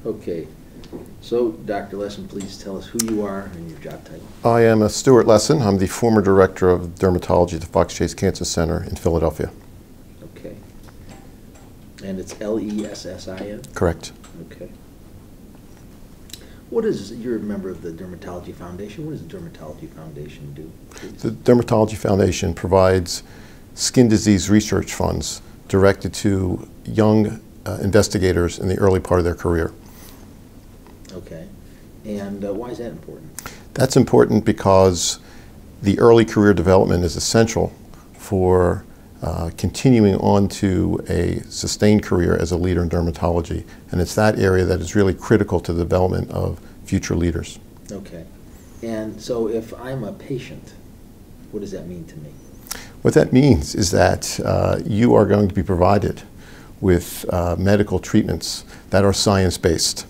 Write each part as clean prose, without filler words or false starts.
Okay. So, Dr. Lessin, please tell us who you are and your job title. I am Stuart Lessin. I'm the former director of dermatology at the Fox Chase Cancer Center in Philadelphia. Okay. And it's L-E-S-S-I-N? Correct. Okay. What is, you're a member of the Dermatology Foundation. What does the Dermatology Foundation do, please? The Dermatology Foundation provides skin disease research funds directed to young investigators in the early part of their career. Okay. And why is that important? That's important because the early career development is essential for continuing on to a sustained career as a leader in dermatology. And it's that area that is really critical to the development of future leaders. Okay. And so if I'm a patient, what does that mean to me? What that means is that you are going to be provided with medical treatments that are science-based.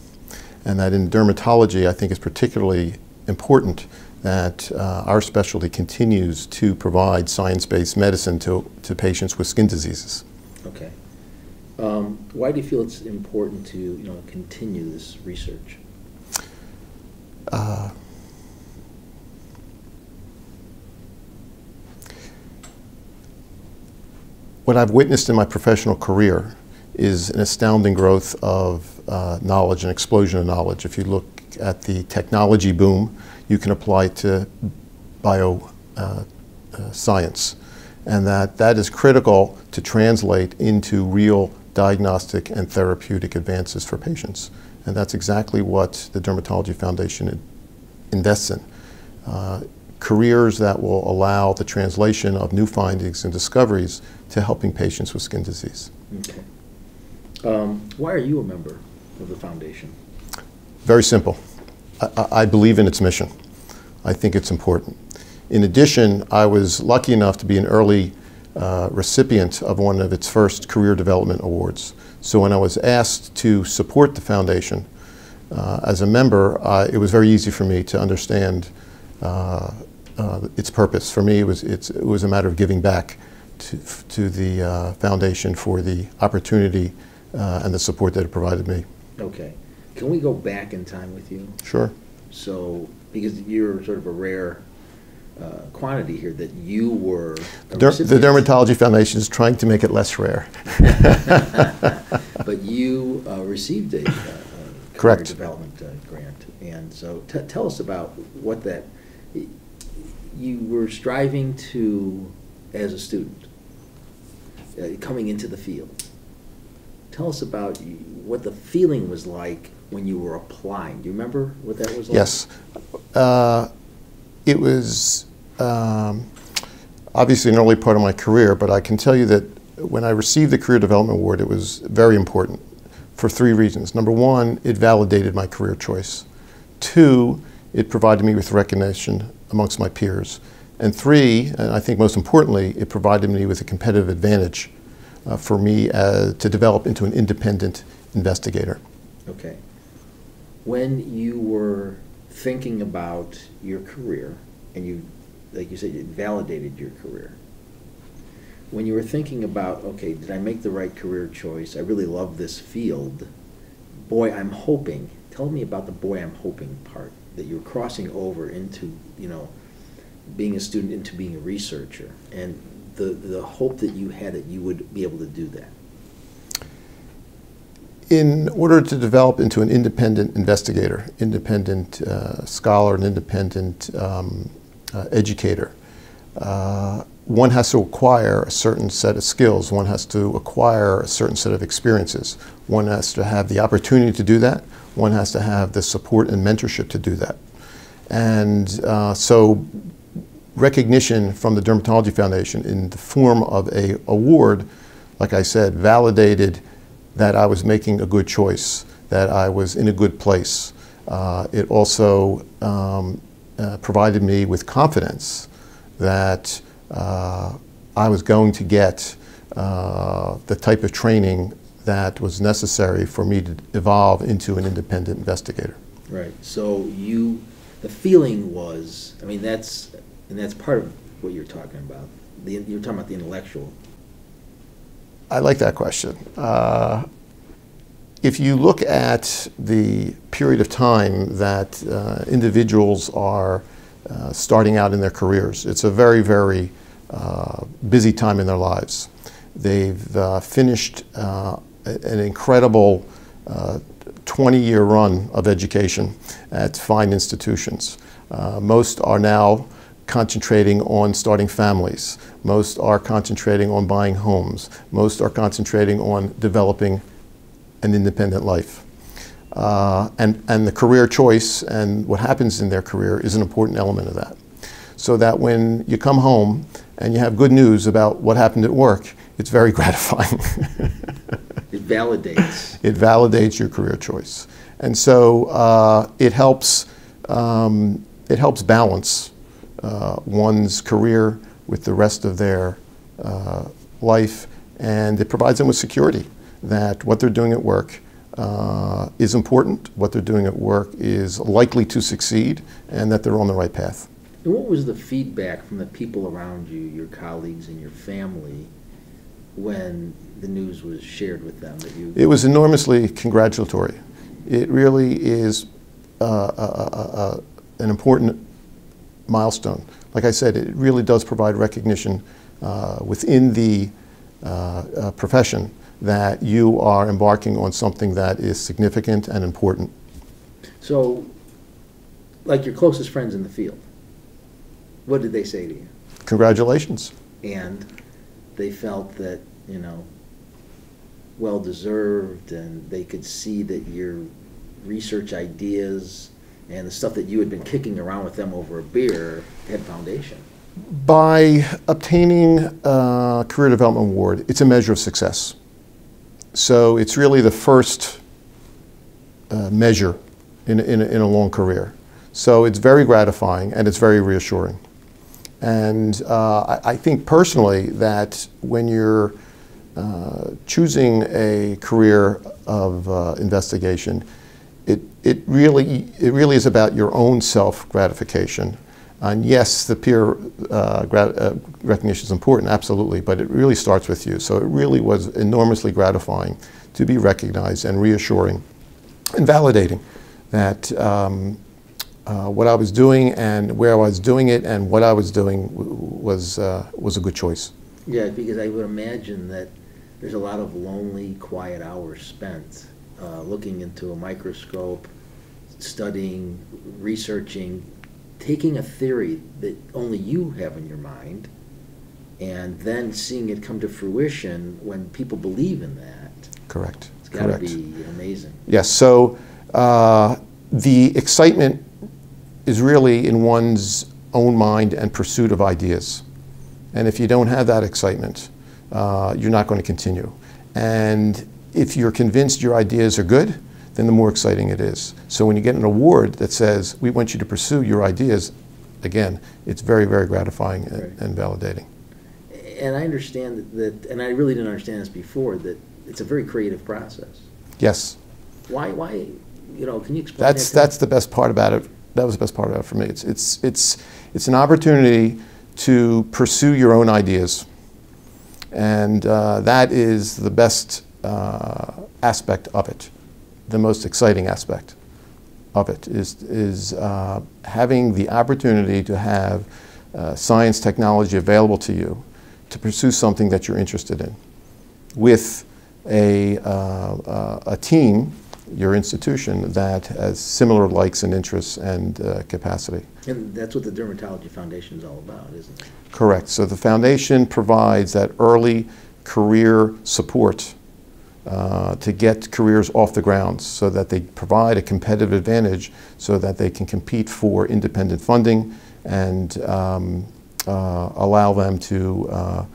And that in dermatology, I think it's particularly important that our specialty continues to provide science-based medicine to patients with skin diseases. Okay. Why do you feel it's important to continue this research? What I've witnessed in my professional career is an astounding growth of knowledge, an explosion of knowledge. If you look at the technology boom, you can apply it to science, and that is critical to translate into real diagnostic and therapeutic advances for patients. And that's exactly what the Dermatology Foundation invests in. Careers that will allow the translation of new findings and discoveries to helping patients with skin disease. Okay. Why are you a member of the foundation? Very simple. I believe in its mission. I think it's important. In addition, I was lucky enough to be an early recipient of one of its first career development awards. So when I was asked to support the foundation as a member, it was very easy for me to understand its purpose. For me, it was a matter of giving back to the foundation for the opportunity and the support that it provided me. Okay. Can we go back in time with you? Sure. So, because you're sort of a rare quantity here that you were the Dermatology Foundation is trying to make it less rare. But you received a career development grant. And so tell us about what that, you were striving to as a student, coming into the field. Tell us about what the feeling was like when you were applying. Do you remember what that was like? Yes. It was obviously an early part of my career, but I can tell you that when I received the Career Development Award, it was very important for three reasons. Number one, it validated my career choice. Two, it provided me with recognition amongst my peers. And three, and I think most importantly, it provided me with a competitive advantage for me to develop into an independent investigator. Okay. When you were thinking about your career, and you, like you said, it validated your career. When you were thinking about, okay, did I make the right career choice? I really love this field. Boy, I'm hoping. Tell me about the boy, I'm hoping part, that you're crossing over into, being a student into being a researcher, and the hope that you had that you would be able to do that. In order to develop into an independent investigator, independent scholar, an independent educator, one has to acquire a certain set of skills. One has to acquire a certain set of experiences. One has to have the opportunity to do that. One has to have the support and mentorship to do that. And so recognition from the Dermatology Foundation in the form of an award, like I said, validated that I was making a good choice, that I was in a good place. It also provided me with confidence that I was going to get the type of training that was necessary for me to evolve into an independent investigator. Right. So the feeling was, I mean, that's part of what you're talking about. You're talking about the intellectual. I like that question. if you look at the period of time that individuals are starting out in their careers, it's a very, very busy time in their lives. They've finished an incredible 20-year run of education at fine institutions. Most are now concentrating on starting families. Most are concentrating on buying homes. Most are concentrating on developing an independent life. And the career choice and what happens in their career is an important element of that. So that when you come home and you have good news about what happened at work, it's very gratifying. It validates. It validates your career choice. And so it helps balance one's career with the rest of their life, and it provides them with security that what they're doing at work is important, what they're doing at work is likely to succeed, and that they're on the right path. And what was the feedback from the people around you, your colleagues and your family, when the news was shared with them that you? It was enormously congratulatory. It really is an important milestone. Like I said, it really does provide recognition within the profession that you are embarking on something that is significant and important. So, like your closest friends in the field, what did they say to you? Congratulations. And they felt that, you know, well deserved, and they could see that your research ideas and the stuff that you had been kicking around with them over a beer had foundation. By obtaining a Career Development Award, it's a measure of success. So it's really the first measure in a long career. So it's very gratifying and it's very reassuring. And I think personally that when you're choosing a career of investigation, it really is about your own self-gratification. And yes, the peer recognition is important, absolutely, but it really starts with you. So it really was enormously gratifying to be recognized and reassuring and validating that what I was doing and where I was doing it and what I was doing was a good choice. Yeah, because I would imagine that there's a lot of lonely, quiet hours spent looking into a microscope, studying, researching, taking a theory that only you have in your mind, and then seeing it come to fruition when people believe in that. Correct. It's got to be amazing. Yes, so the excitement is really in one's own mind and pursuit of ideas. And if you don't have that excitement, you're not going to continue. And if you're convinced your ideas are good, then the more exciting it is. So when you get an award that says, we want you to pursue your ideas, again, it's very, very gratifying and validating. And I understand that, and I really didn't understand this before, that it's a very creative process. Yes. Why, you know, can you explain that? That's the best part about it. That was the best part about it for me. It's an opportunity to pursue your own ideas. And that is the best aspect of it. The most exciting aspect of it is having the opportunity to have science, technology available to you to pursue something that you're interested in with a team, your institution, that has similar likes and interests and capacity. And that's what the Dermatology Foundation is all about, isn't it? Correct. So the foundation provides that early career support to get careers off the ground so that they provide a competitive advantage so that they can compete for independent funding and allow them to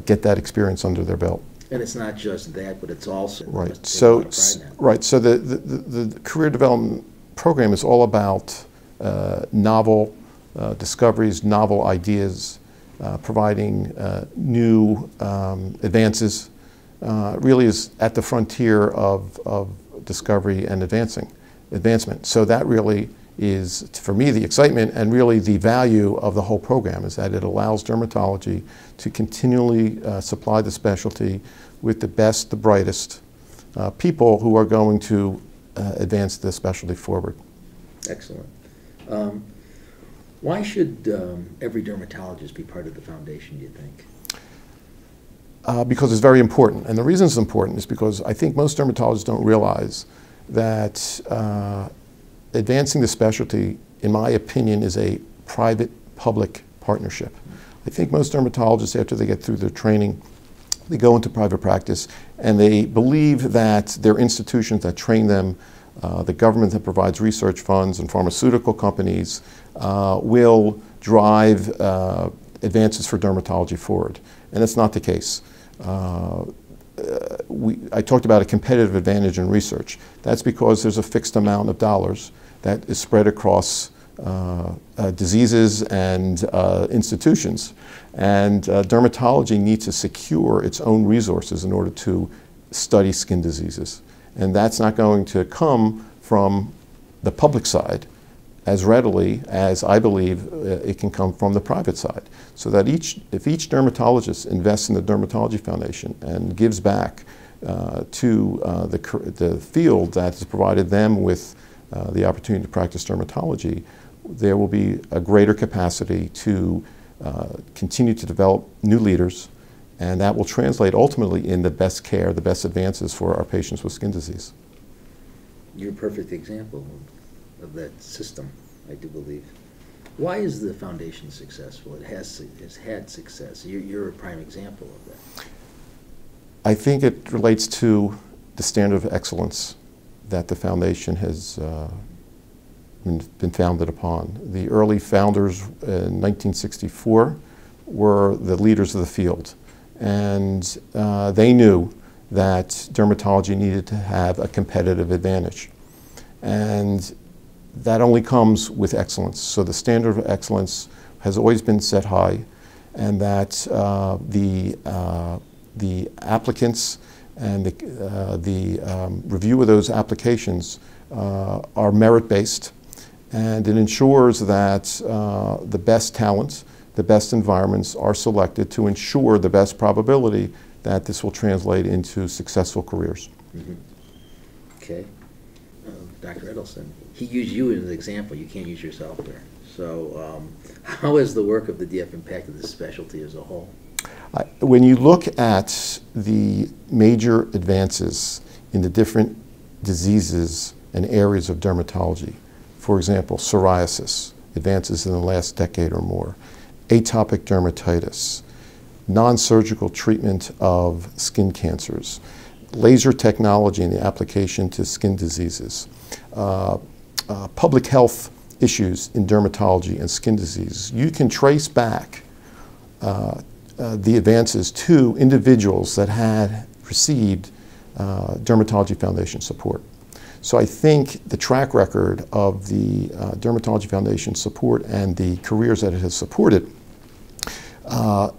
get that experience under their belt. And it's not just that, but it's also right. So the career development program is all about novel discoveries, novel ideas, providing new advances. Really is at the frontier of discovery and advancement. So that really is, for me, the excitement and really the value of the whole program is that it allows dermatology to continually supply the specialty with the best, the brightest, people who are going to advance the specialty forward. Excellent. Why should every dermatologist be part of the foundation, do you think? Because it's very important. And the reason it's important is because I think most dermatologists don't realize that advancing the specialty, in my opinion, is a private-public partnership. I think most dermatologists, after they get through their training, they go into private practice and they believe that their institutions that train them, the government that provides research funds and pharmaceutical companies will drive advances for dermatology forward. And that's not the case. I talked about a competitive advantage in research. That's because there's a fixed amount of dollars that is spread across diseases and institutions. And dermatology needs to secure its own resources in order to study skin diseases. And that's not going to come from the public side as readily as I believe it can come from the private side. So that if each dermatologist invests in the Dermatology Foundation and gives back to the field that has provided them with the opportunity to practice dermatology, there will be a greater capacity to continue to develop new leaders, and that will translate ultimately in the best care, the best advances for our patients with skin disease. You're a perfect example of that system, I do believe. Why is the foundation successful? It has had success. You're a prime example of that. I think it relates to the standard of excellence that the foundation has been founded upon. The early founders in 1964 were the leaders of the field, and they knew that dermatology needed to have a competitive advantage. And that only comes with excellence. So the standard of excellence has always been set high, and that the applicants and the review of those applications are merit-based, and it ensures that the best talents, the best environments are selected to ensure the best probability that this will translate into successful careers. Mm-hmm. Okay. Dr. Edelson, he used you as an example. You can't use yourself there. So how has the work of the DF impacted the specialty as a whole? When you look at the major advances in the different diseases and areas of dermatology, for example, psoriasis, advances in the last decade or more, atopic dermatitis, non-surgical treatment of skin cancers, laser technology and the application to skin diseases, public health issues in dermatology and skin disease, you can trace back the advances to individuals that had received Dermatology Foundation support. So I think the track record of the Dermatology Foundation support and the careers that it has supported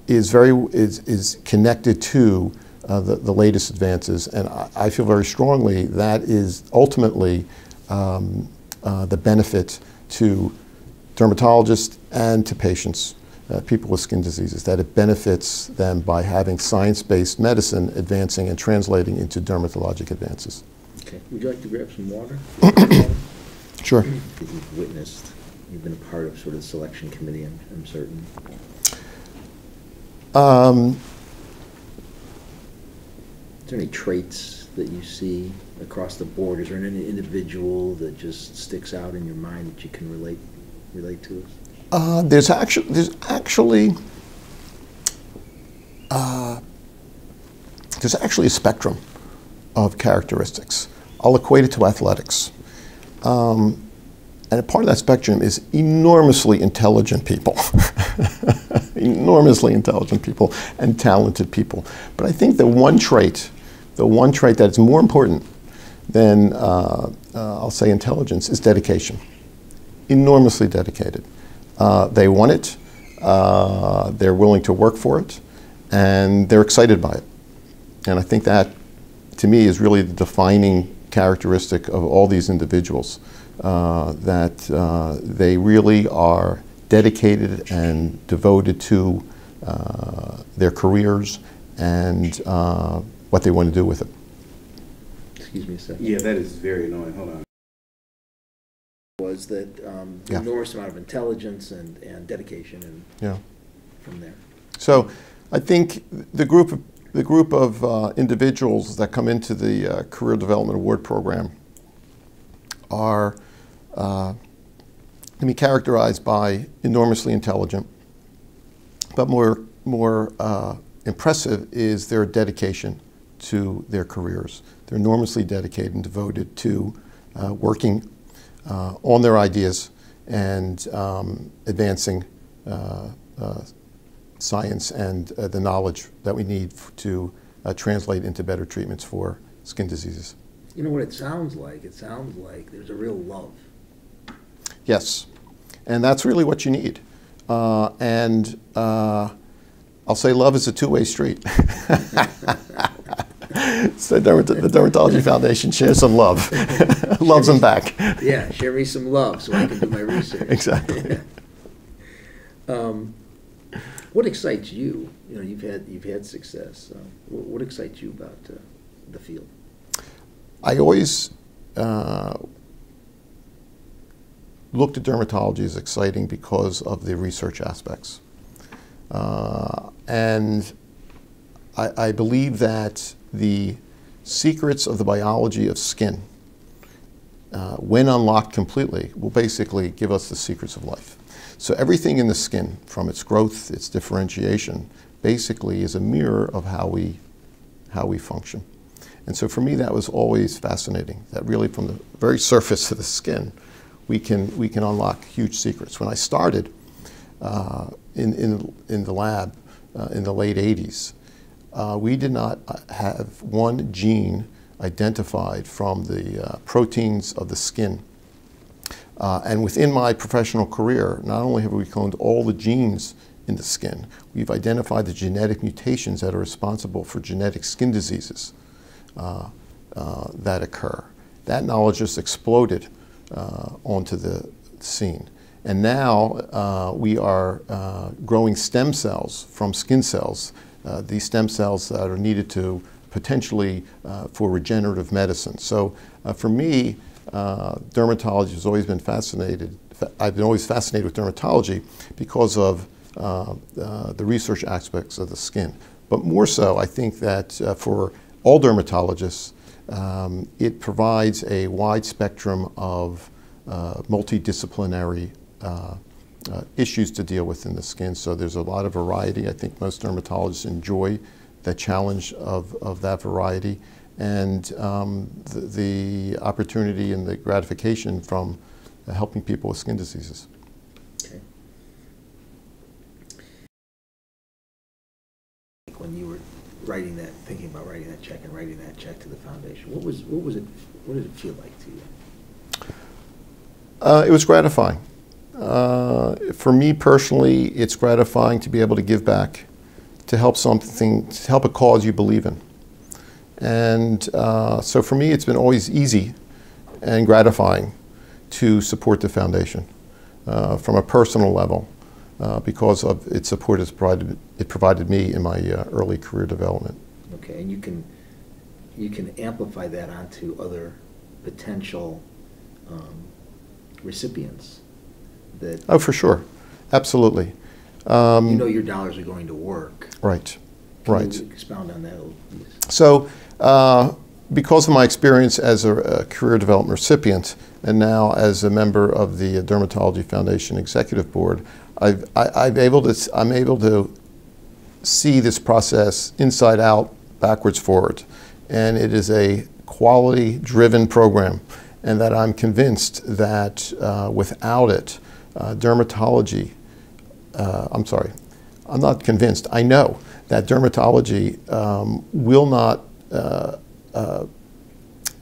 is connected to the latest advances, and I feel very strongly that is ultimately the benefit to dermatologists and to patients, people with skin diseases, that it benefits them by having science-based medicine advancing and translating into dermatologic advances. Okay. Would you like to grab some water? Sure. You've witnessed, you've been a part of sort of the selection committee, I'm certain. Is there any traits that you see across the board? Is there any individual that just sticks out in your mind that you can relate to us? There's actually a spectrum of characteristics. I'll equate it to athletics. And a part of that spectrum is enormously intelligent people. Enormously intelligent people and talented people. But I think the one trait that's more important than, I'll say, intelligence is dedication. Enormously dedicated. They want it, they're willing to work for it, and they're excited by it. And I think that, to me, is really the defining characteristic of all these individuals, that they really are dedicated and devoted to their careers and what they want to do with it. excuse me a second. Yeah, that is very annoying. Hold on. Was that Yeah. enormous amount of intelligence and dedication, and Yeah. from there. So I think the group of individuals that come into the Career Development Award Program are can be characterized by enormously intelligent, but more impressive is their dedication to their careers. They're enormously dedicated and devoted to working on their ideas and advancing science and the knowledge that we need to translate into better treatments for skin diseases. You know what it sounds like? It sounds like there's a real love. Yes, and that's really what you need. I'll say love is a two-way street. So the Dermatology Foundation shares some love. Loves them back. Yeah, share me some love so I can do my research. Exactly. What excites you? You know, you've had success. What excites you about the field? I always looked at dermatology as exciting because of the research aspects. And I believe that the secrets of the biology of skin, when unlocked completely, will basically give us the secrets of life. So everything in the skin, from its growth, its differentiation, basically is a mirror of how we function. And so for me, that was always fascinating, that really from the very surface of the skin, we can unlock huge secrets. When I started in the lab in the late 80s, we did not have one gene identified from the proteins of the skin. And within my professional career, not only have we cloned all the genes in the skin, we've identified the genetic mutations that are responsible for genetic skin diseases that occur. That knowledge just exploded onto the scene. And now we are growing stem cells from skin cells, these stem cells that are needed to potentially for regenerative medicine. So for me, dermatology has always been fascinated. I've been always fascinated with dermatology because of the research aspects of the skin. But more so, I think that for all dermatologists, it provides a wide spectrum of multidisciplinary issues to deal with in the skin. So there's a lot of variety. I think most dermatologists enjoy the challenge of that variety and the opportunity and the gratification from helping people with skin diseases. Okay. When you were thinking about writing that check and writing that check to the foundation, what did it feel like to you? It was gratifying. For me personally, it's gratifying to be able to give back, to help a cause you believe in. And so for me, it's been always easy and gratifying to support the foundation from a personal level because of its support it provided me in my early career development. Okay, and you can amplify that onto other potential recipients. Oh, for sure, absolutely. You know your dollars are going to work. Right, Can right. you expound on that a little, please? So, because of my experience as a career development recipient, and now as a member of the Dermatology Foundation Executive Board, I'm able to see this process inside out, backwards forward, and it is a quality-driven program, and that I'm convinced that without it, dermatology. I'm not convinced. I know that dermatology will not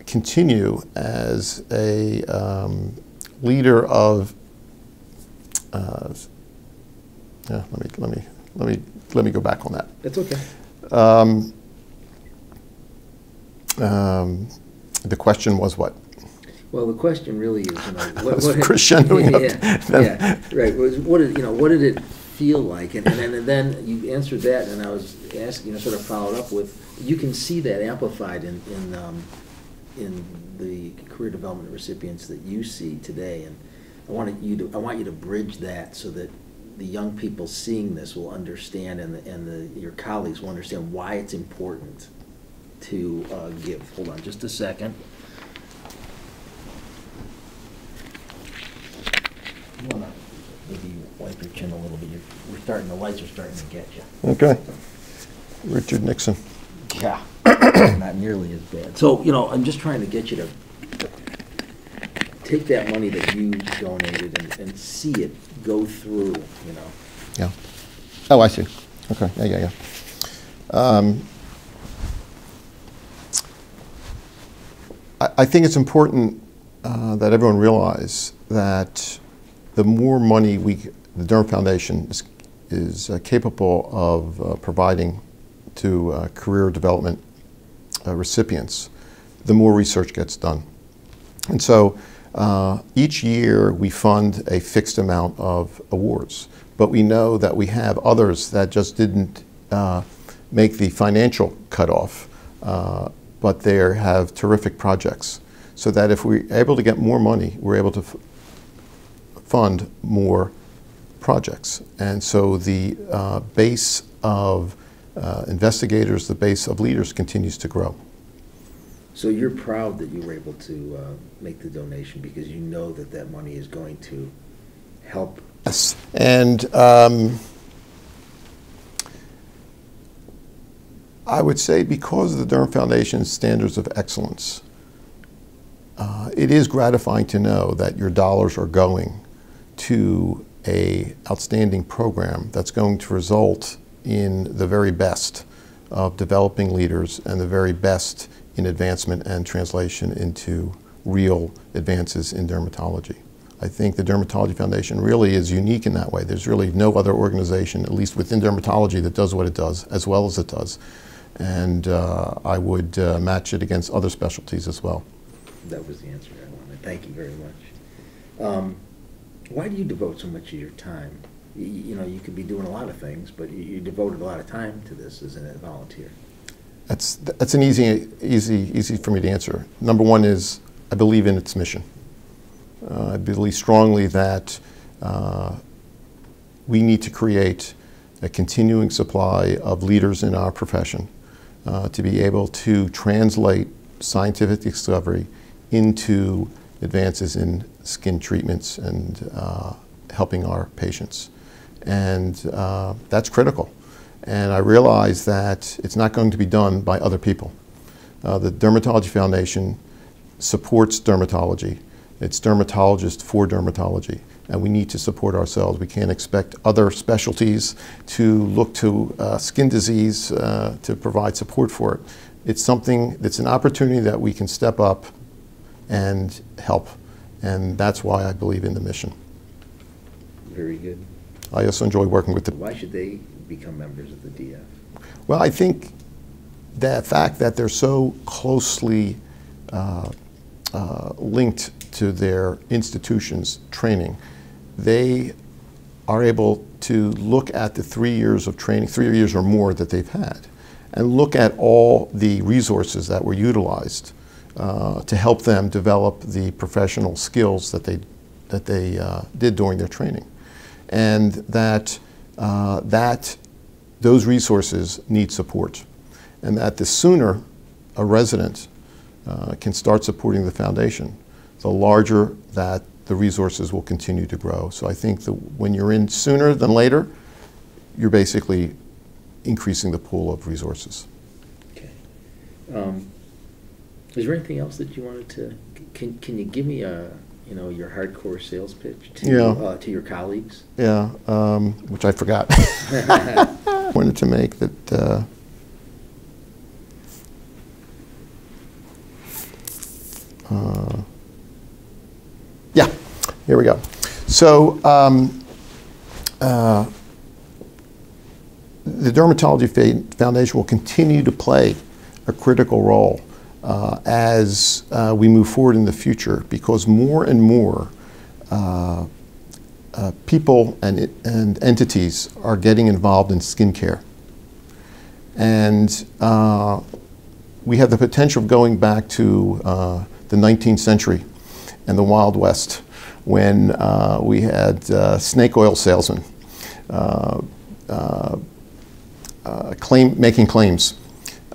continue as a leader of. Let me go back on that. That's okay. The question was what? Well, the question really is, what crescendoing yeah, right. What did it feel like? And then you answered that, and I was asking, sort of followed up with, you can see that amplified in in the career development recipients that you see today, and I want you to bridge that so that the young people seeing this will understand, and your colleagues will understand why it's important to give. Hold on just a second. You want to maybe wipe your chin a little bit. The lights are starting to get you. Okay. Richard Nixon. Yeah, not nearly as bad. So, I'm just trying to get you to take that money that you donated and see it go through, Yeah. Oh, I see. Okay. Yeah. I think it's important that everyone realize that the more money the Durham Foundation is capable of providing to career development recipients, the more research gets done. And so each year we fund a fixed amount of awards, but we know that we have others that just didn't make the financial cutoff, but they have terrific projects. So that if we're able to get more money, we're able to fund more projects. And so the base of investigators, the base of leaders continues to grow. So you're proud that you were able to make the donation because you know that that money is going to help. Yes, and I would say because of the Durham Foundation's standards of excellence, it is gratifying to know that your dollars are going to an outstanding program that's going to result in the very best of developing leaders and the very best in advancement and translation into real advances in dermatology. I think the Dermatology Foundation really is unique in that way. There's really no other organization, at least within dermatology, that does what it does as well as it does. And I would match it against other specialties as well. That was the answer I wanted. Thank you very much. Why do you devote so much of your time? You could be doing a lot of things, but you devoted a lot of time to this as a volunteer. That's an easy for me to answer. Number one is I believe in its mission. I believe strongly that we need to create a continuing supply of leaders in our profession to be able to translate scientific discovery into advances in skin treatments and helping our patients. And that's critical. And I realize that it's not going to be done by other people. The Dermatology Foundation supports dermatology. It's dermatologists for dermatology, and we need to support ourselves. We can't expect other specialties to look to skin disease to provide support for it. It's something that's an opportunity that we can step up and help, and that's why I believe in the mission. Very good. I also enjoy working with the... Why should they become members of the DF? Well, I think the fact that they're so closely linked to their institution's training, they are able to look at the 3 years of training, 3 years or more that they've had, and look at all the resources that were utilized to help them develop the professional skills that they did during their training. And that those resources need support. And that the sooner a resident can start supporting the foundation, the larger that the resources will continue to grow. So I think that when you're in sooner than later, you're basically increasing the pool of resources. Okay. Is there anything else that you wanted to, can you give me your hardcore sales pitch to your colleagues? Yeah, which I forgot. I wanted to make that yeah, here we go. So the Dermatology Foundation will continue to play a critical role as we move forward in the future, because more and more people and entities are getting involved in skincare. And we have the potential of going back to the 19th century and the Wild West, when we had snake oil salesmen making claims.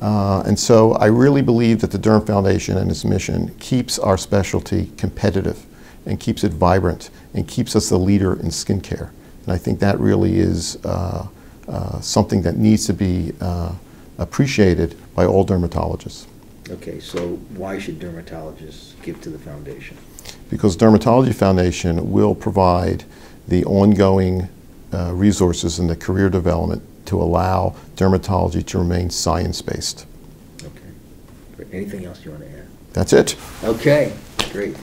And so I really believe that the Durham Foundation and its mission keeps our specialty competitive and keeps it vibrant and keeps us the leader in skincare. And I think that really is something that needs to be appreciated by all dermatologists. Okay, so why should dermatologists give to the foundation? Because Dermatology Foundation will provide the ongoing resources in the career development to allow dermatology to remain science-based. Okay. Anything else you want to add? That's it. Okay, great.